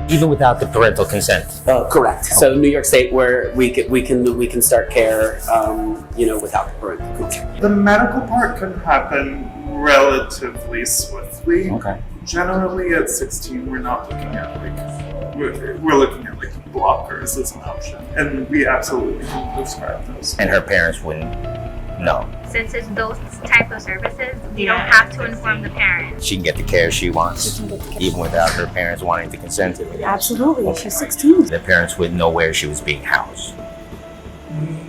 Even without the parental consent? Correct. So New York State, where we can start care, without parental consent. The medical part can happen relatively swiftly. Okay. Generally, at 16, we're not looking at we're looking at blockers as an option, and we absolutely can prescribe those. And her parents wouldn't know. Since it's those type of services, you don't have to inform the parent. She can get the care she wants, even without her parents wanting to consent to it. Absolutely. She's 16. The parents wouldn't know where she was being housed.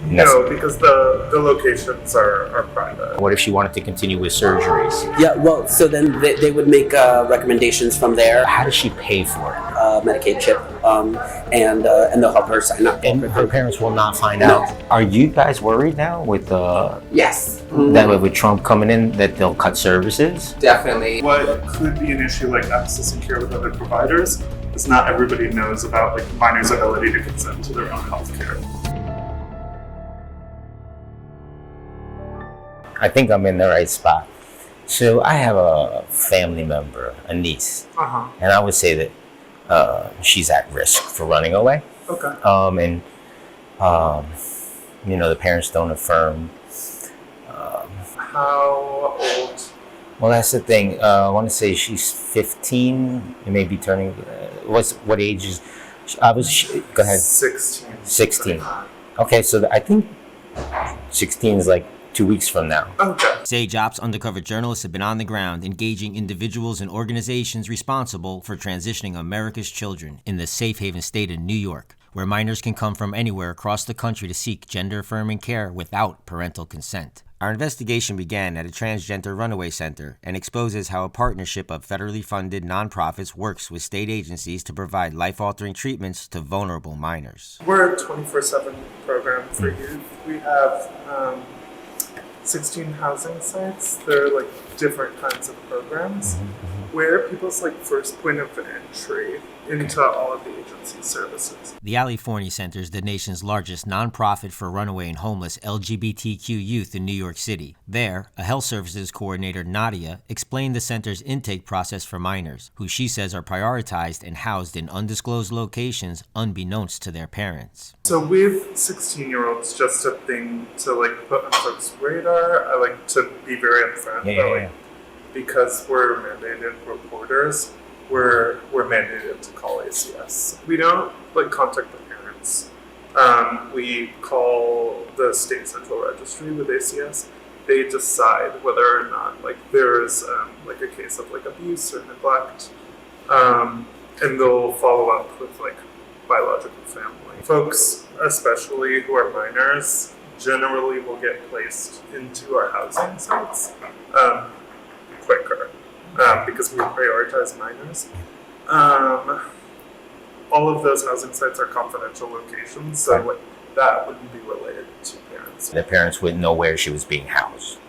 No, because the locations are private. What if she wanted to continue with surgeries? Yeah, well, so then they would make recommendations from there. How does she pay for it? Medicaid chip, and they'll help her sign up. And her parents will not find out. Are you guys worried now with Yes. that with Trump coming in that they'll cut services? Definitely. What could be an issue like accessing care with other providers is not everybody knows about minors' ability to consent to their own health care. I think I'm in the right spot. So I have a family member, a niece, and I would say that she's at risk for running away. Okay. The parents don't affirm. How old? Well, that's the thing. I want to say she's 15. It may be turning. What age is? Go ahead. 16. 16. Okay, so I think 16 is 2 weeks from now. Okay. Sage Ops undercover journalists have been on the ground engaging individuals and organizations responsible for transitioning America's children in the safe haven state of New York, where minors can come from anywhere across the country to seek gender-affirming care without parental consent. Our investigation began at a transgender runaway center and exposes how a partnership of federally funded nonprofits works with state agencies to provide life-altering treatments to vulnerable minors. We're a 24/7 program for youth. We have 16 housing sites. They're different kinds of programs where people's first point of entry into all of the agency services. The Ali Forney Center is the nation's largest nonprofit for runaway and homeless LGBTQ youth in New York City. There, a health services coordinator, Nadia, explained the center's intake process for minors, who she says are prioritized and housed in undisclosed locations unbeknownst to their parents. So with 16-year-olds, just a thing to put on folks' radar, I like to be very upfront about because we're mandated reporters, we're mandated to call ACS. We don't contact the parents. We call the state central registry with ACS. They decide whether or not there is a case of abuse or neglect, and they'll follow up with biological family. Folks, especially who are minors, generally will get placed into our housing sites quicker because we prioritize minors. All of those housing sites are confidential locations, so that wouldn't be related to parents. The parents wouldn't know where she was being housed.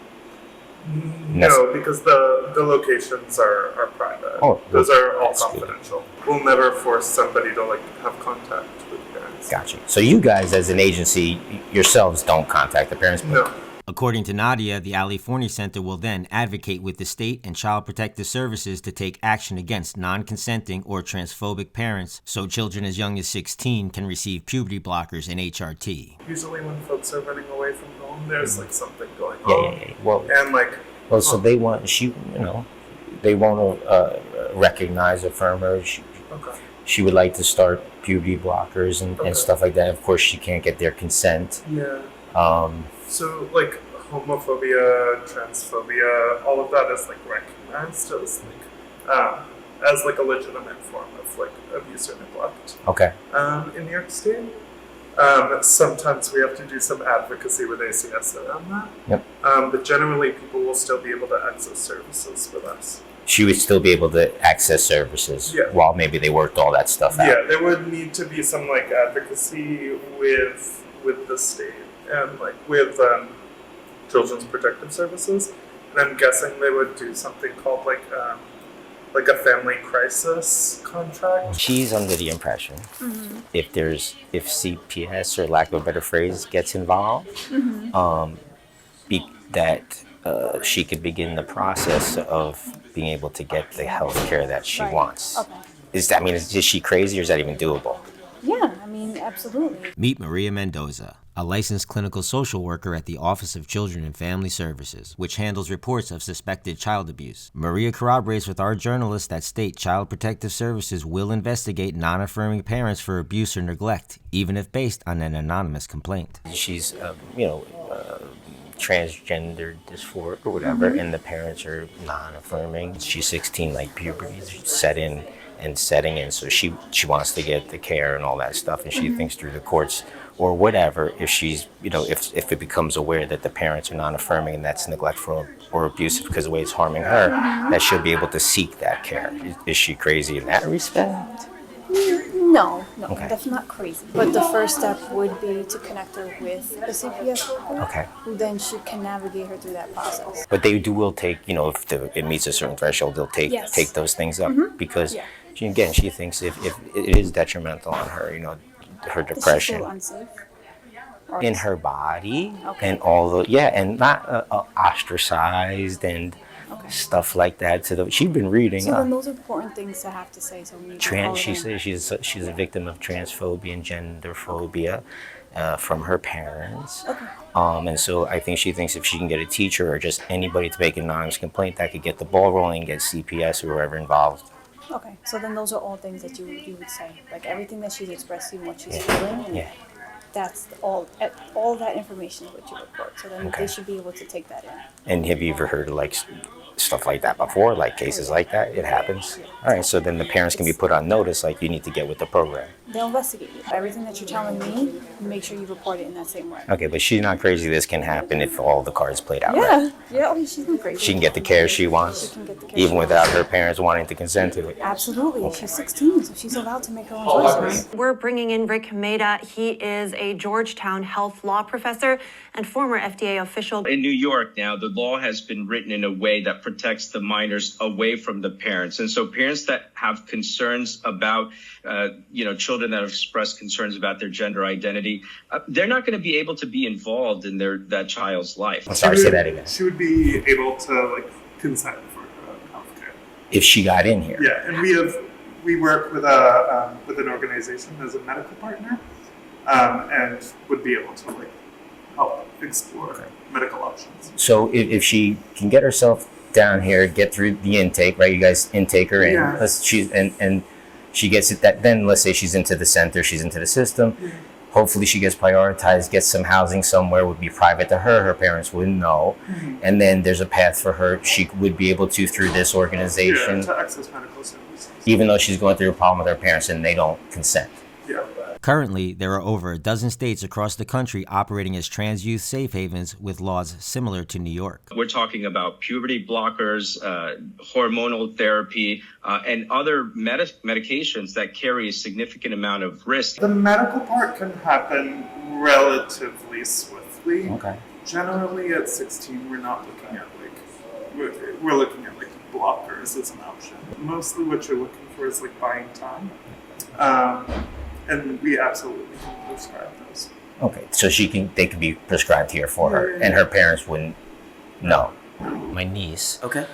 No, because the locations are private. Oh, those are all that's confidential. We'll never force somebody to have contact with parents. Gotcha. So you guys, as an agency, yourselves don't contact the parents? No. According to Nadia, the Ali Forney Center will then advocate with the state and child protective services to take action against non-consenting or transphobic parents so children as young as 16 can receive puberty blockers and HRT. Usually when folks are running away from home, there's something going on. Yeah. Well, and so they want, they want to recognize, affirm her. She would like to start puberty blockers and stuff like that. Of course, she can't get their consent. Yeah. So homophobia, transphobia, all of that is recognized as a legitimate form of abuse or neglect. Okay. In New York State, sometimes we have to do some advocacy with ACS around that. Yep. But generally, people will still be able to access services with us. She would still be able to access services while maybe they worked all that stuff out. Yeah, there would need to be some advocacy with the state and with Children's Protective Services, and I'm guessing they would do something called a family crisis contract. She's under the impression if CPS, or lack of a better phrase, gets involved, that she could begin the process of being able to get the health care that she wants. Okay. is she crazy or is that even doable? Yeah, I mean, absolutely. Meet Maria Mendoza, a licensed clinical social worker at the Office of Children and Family Services, which handles reports of suspected child abuse. Maria corroborates with our journalists that state Child Protective Services will investigate non-affirming parents for abuse or neglect, even if based on an anonymous complaint. She's, transgender dysphoric or whatever, and the parents are non-affirming. She's 16, like puberty is setting in, so she wants to get the care and all that stuff, and she thinks through the courts or whatever, if she's, if it becomes aware that the parents are non-affirming and that's neglectful or abusive because of the way it's harming her, that she'll be able to seek that care. Is she crazy in that respect? No, Okay. that's not crazy. But the first step would be to connect her with a CPS worker, Okay. who then she can navigate her through that process. But will take, if it meets a certain threshold, they'll take Yes. take those things up because, Yeah. she thinks if it is detrimental on her, her Does she depression. feel unsafe? Or In her body Okay. and all the and not ostracized and Okay. stuff like that. She's been reading. So then those are important things to have to say. So we need to call She it in. says she's a victim of transphobia and gender phobia from her parents. Okay. And so I think she thinks if she can get a teacher or just anybody to make an anonymous complaint, that could get the ball rolling, get CPS or whoever involved. Okay. So then those are all things that you would say, like everything that she's expressing, what she's feeling. And Yeah. That's all that information is what you report. So then Okay. they should be able to take that in. And have you ever heard of stuff like that before, like cases like that? It happens. All right, so then the parents can be put on notice, like you need to get with the program. They'll investigate you. Everything that you're telling me, make sure you report it in that same way. Okay, but she's not crazy. This can happen if all the cards played out right. Yeah. Oh, she's not crazy. She can get the care she wants, She can get the care even she without wants. her parents wanting to consent to it. Absolutely. She's 16, so she's allowed to make her own choices. We're bringing in Rick Meda. He is a Georgetown health law professor and former FDA official. In New York now, the law has been written in a way that protects the minors away from the parents. And so parents that have concerns about, children that have expressed concerns about their gender identity, they're not going to be able to be involved in that child's life. I'm sorry, say that again. She would be able to consent for healthcare. If she got in here. Yeah, and we work with an organization as a medical partner, and would be able to help explore medical options. So if she can get herself down here, get through the intake, right? You guys intake her in. Yeah. And she gets it. Then let's say she's into the center, she's into the system. Hopefully she gets prioritized, gets some housing somewhere, would be private to her. Her parents wouldn't know. And then there's a path for her. She would be able to, through this organization, To access medical services. even though she's going through a problem with her parents and they don't consent. Yeah. Currently, there are over a dozen states across the country operating as trans youth safe havens with laws similar to New York. We're talking about puberty blockers, hormonal therapy, and other medications that carry a significant amount of risk. The medical part can happen relatively swiftly. Okay. Generally, at 16, we're not looking at we're looking at blockers as an option. Mostly, what you're looking for is buying time, and we absolutely can prescribe those. Okay, so they could be prescribed here for her, and her parents wouldn't know. My niece, Okay.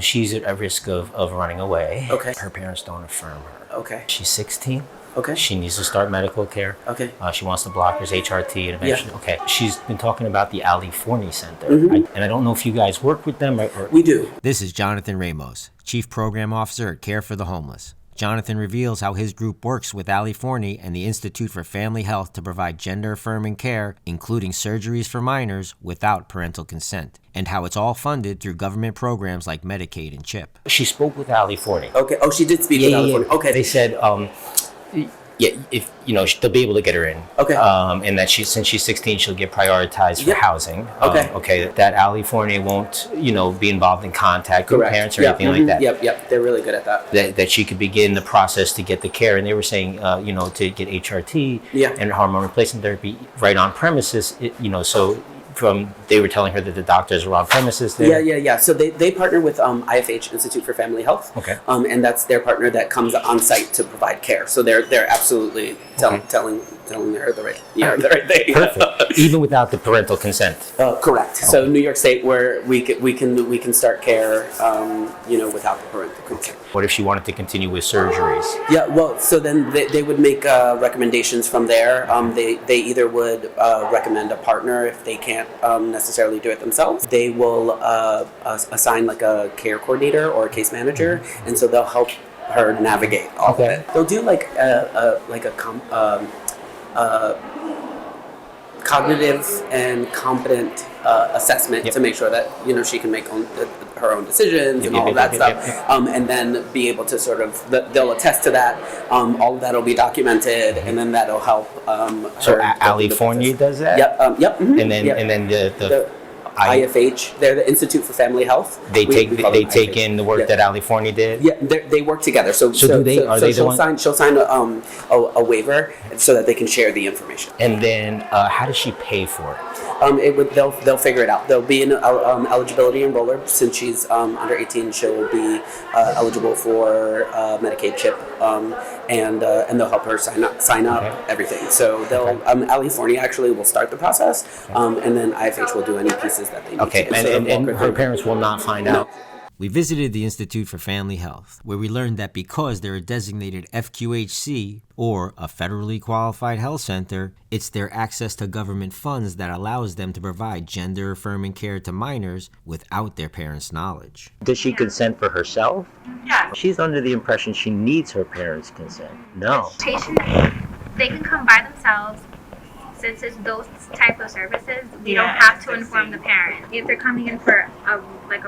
she's at risk of running away. Okay. Her parents don't affirm her. Okay. She's 16. Okay. She needs to start medical care. Okay. She wants the blockers, HRT, and eventually. Yeah. Okay. She's been talking about the Ali Forney Center, Mm-hmm. and I don't know if you guys work with them or We do. This is Jonathan Ramos, Chief Program Officer at Care for the Homeless. Jonathan reveals how his group works with Ali Forney and the Institute for Family Health to provide gender-affirming care, including surgeries for minors without parental consent, and how it's all funded through government programs like Medicaid and CHIP. She spoke with Ali Forney. Okay. Oh, she did speak with California. Okay. They said, if they'll be able to get her in. Okay. And that since she's 16, she'll get prioritized for Yep. housing. Okay. Okay. That Ali Forney won't, be involved in contact with Correct. parents or Yep. anything like that. Yep. They're really good at that. That she could begin the process to get the care, and they were saying, to get HRT Yeah. and hormone replacement therapy right on premises. They were telling her that the doctors were on premises there. Yeah. So they partner with IFH, Institute for Family Health. Okay. And that's their partner that comes on site to provide care. So they're absolutely telling telling her the right thing. Perfect. Even without the parental consent. Correct. So New York State, where we can start care, without the parental consent. What if she wanted to continue with surgeries? Yeah, well, so then they would make recommendations from there. They either would recommend a partner if they can't necessarily do it themselves. They will assign like a care coordinator or a case manager, and so they'll help her navigate all of it. They'll do like a cognitive and competent assessment to make sure that she can make her own decisions and all of that stuff, and then be able to sort of they'll attest to that. All of that will be documented, and then that'll help. So Ali Forney does that. Yep. Mm-hmm. And then the IFH, they're the Institute for Family Health. They take in the work that Ali Forney did. Yeah, they work together. So do they? Are they the one? She'll sign a waiver so that they can share the information. And then how does she pay for it? They'll figure it out. There'll be an eligibility enroller. Since she's under 18, she'll be eligible for Medicaid CHIP, and they'll help her sign up everything. So they'll Ali Forney actually will start the process, and then IFH will do any pieces that they need. Okay, and her parents will not find out. We visited the Institute for Family Health, where we learned that because they're a designated FQHC, or a federally qualified health center, it's their access to government funds that allows them to provide gender-affirming care to minors without their parents' knowledge. Does she consent for herself? Yeah. She's under the impression she needs her parents' consent. No. Patients, they can come by themselves. Since it's those type of services, we don't have to inform the parent. If they're coming in for a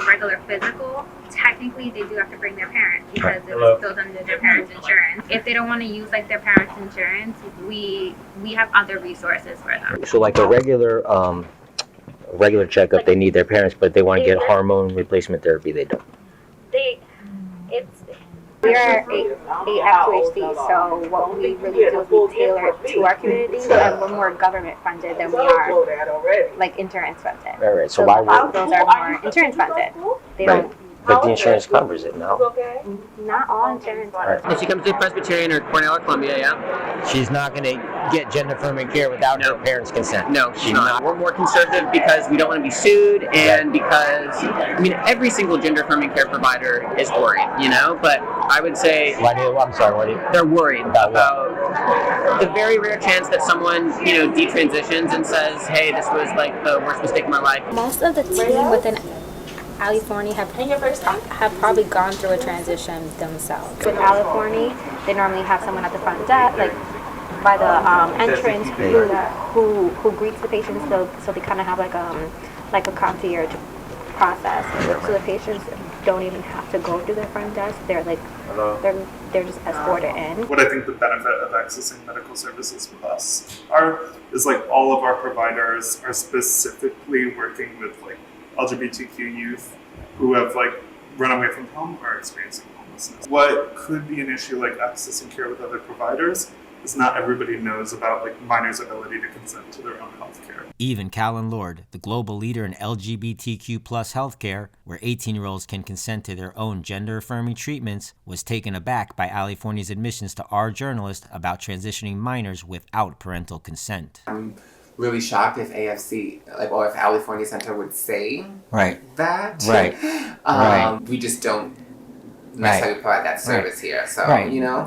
regular physical, technically they do have to bring their parent because it was still under their parents' insurance. If they don't want to use their parents' insurance, we have other resources for them. So like a regular checkup, they need their parents, but they want to get hormone replacement therapy, they don't. We are a FQHC, so what we really do is we tailor it to our community, and we're more government funded than we are insurance funded. Right. So why would those are more insurance funded? They don't. But the insurance covers it, no? Not all insurance. If she comes to Presbyterian or Cornell or Columbia, She's not going to get gender-affirming care without her parents' consent. No, she's not. We're more conservative because we don't want to be sued, and because every single gender-affirming care provider is worried, But I would say they're worried about the very rare chance that someone detransitions and says, "Hey, this was the worst mistake of my life." Most of the team within Ali Forney have probably gone through a transition themselves. With Ali Forney, they normally have someone at the front desk, by the entrance, who greets the patients. So they kind of have a concierge process. So the patients don't even have to go to their front desk. They're just escorted in. What I think the benefit of accessing medical services with us is all of our providers are specifically working with LGBTQ youth who have run away from home or experiencing homelessness. What could be an issue accessing care with other providers is not everybody knows about minors' ability to consent to their own health care. Even Callan Lord, the global leader in LGBTQ plus healthcare, where 18-year-olds can consent to their own gender-affirming treatments, was taken aback by Ali Forney's admissions to our journalist about transitioning minors without parental consent. Really shocked if AFC, or if Ali Forney Center would say that. Right. We just don't necessarily provide that service here. So,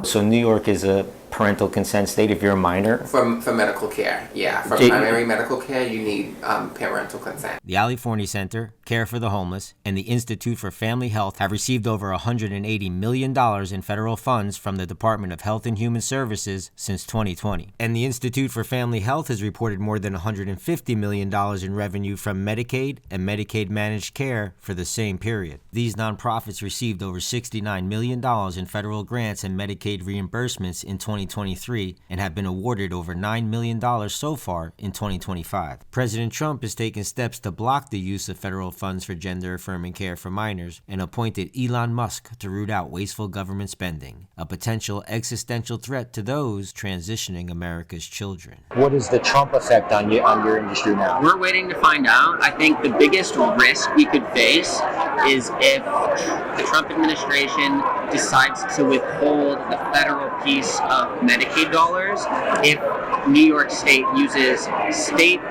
So New York is a parental consent state if you're a minor? For medical care, yeah. For primary medical care, you need parental consent. The Ali Forney Center, Care for the Homeless, and the Institute for Family Health have received over $180 million in federal funds from the Department of Health and Human Services since 2020. And the Institute for Family Health has reported more than $150 million in revenue from Medicaid and Medicaid managed care for the same period. These nonprofits received over $69 million in federal grants and Medicaid reimbursements in 2023 and have been awarded over $9 million so far in 2025. President Trump has taken steps to block the use of federal funds for gender-affirming care for minors and appointed Elon Musk to root out wasteful government spending, a potential existential threat to those transitioning America's children. What is the Trump effect on your industry now? We're waiting to find out. I think the biggest risk we could face is if the Trump administration decides to withhold the federal piece of Medicaid dollars if New York State uses state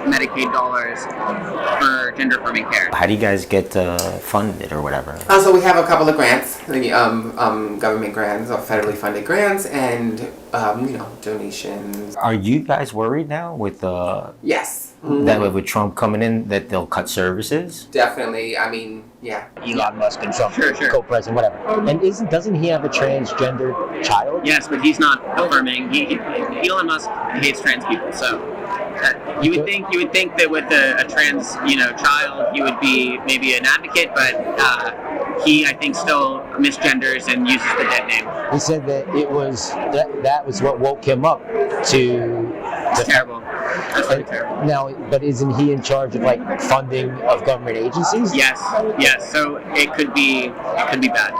Medicaid dollars for gender-affirming care. How do you guys get funded or whatever? So we have a couple of grants, government grants or federally funded grants, and donations. Are you guys worried now with Yes. that with Trump coming in that they'll cut services? Definitely. I mean, yeah. Elon Musk and Trump, Sure. co-president, whatever. And doesn't he have a transgender child? Yes, but he's not affirming. Elon Musk hates trans people, so you would think that with a trans child, he would be maybe an advocate, but he, I think, still misgenders and uses the dead name. He said that it was that was what woke him up to. It's terrible. That's really terrible. Now, but isn't he in charge of funding of government agencies? Yes. So it could be bad.